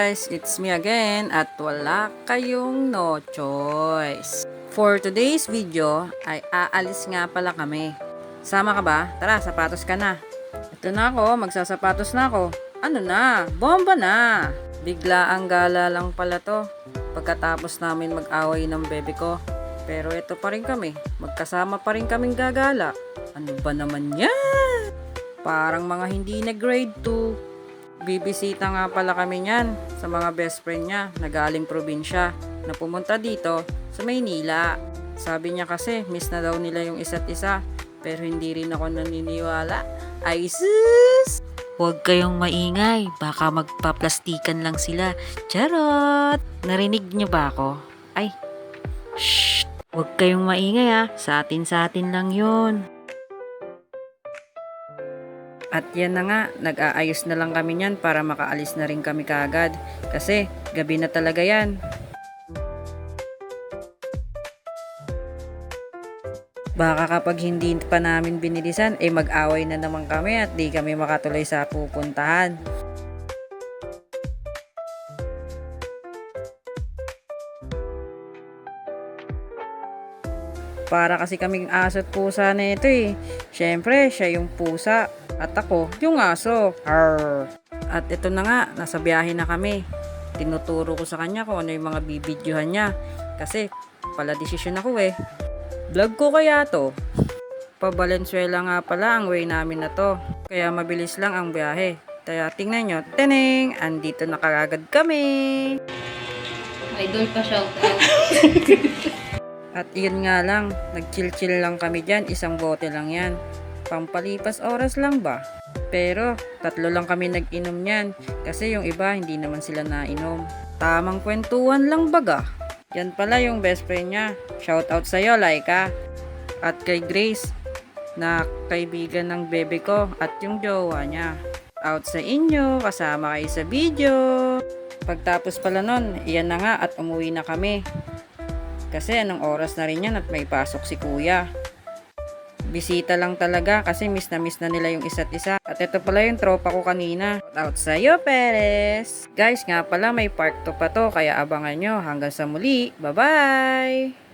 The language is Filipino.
guys, it's me again at wala kayong no choice. For today's video ay aalis nga pala kami. Sama ka ba? Tara, sapatos ka na. Ito na ako, magsasapatos na ako. Ano na? Bomba na! Bigla ang gala lang pala to. Pagkatapos namin mag-away ng bebe ko. Pero ito pa rin kami. Magkasama pa rin kaming gagala. Ano ba naman yan? Parang mga hindi na grade 2. Bibisita nga pala kami niyan sa mga best friend niya na galing probinsya na pumunta dito sa Maynila. Sabi niya kasi miss na daw nila yung isa't isa pero hindi rin ako naniniwala. Ay sus! Huwag kayong maingay, baka magpaplastikan lang sila. Charot! Narinig niyo ba ako? Ay, shh! Huwag kayong maingay sa atin lang yun. At yan na nga, nag-aayos na lang kami niyan para makaalis na rin kami kaagad. Kasi gabi na talaga yan. Baka kapag hindi pa namin binilisan, mag-away na naman kami at di kami makatuloy sa pupuntahan. Para kasi kaming aso at pusa na ito eh. Siyempre, siya yung pusa at ako yung aso. Arr! At ito na nga, nasa biyahe na kami. Tinuturo ko sa kanya kung ano yung mga bibidyohan niya. Kasi pala desisyon ako eh. Vlog ko kaya to. Pa Valenzuela nga pala ang way namin na to. Kaya mabilis lang ang biyahe. Kaya tingnan nyo, teneng! Andito na kagad kami. Idol pa shoutout. At yun nga lang, nag-chill-chill lang kami dyan, isang bote lang yan. Pampalipas oras lang ba? Pero, 3 lang kami nag-inom yan, kasi yung iba hindi naman sila nainom. Tamang kwentuhan lang baga. Yan pala yung best friend niya. Shoutout sa'yo, Laika. At kay Grace, na kaibigan ng bebe ko at yung jowa niya. Out sa inyo, kasama kayo sa video. Pagtapos pala nun, iyan na nga at umuwi na kami. Kasi anong oras na rin yan at may pasok si kuya. Bisita lang talaga kasi miss na nila yung isa't isa. At ito pala yung tropa ko kanina. Out sa'yo, Perez! Guys, nga pala may part 2 pa to kaya abangan nyo. Hanggang sa muli. Bye-bye!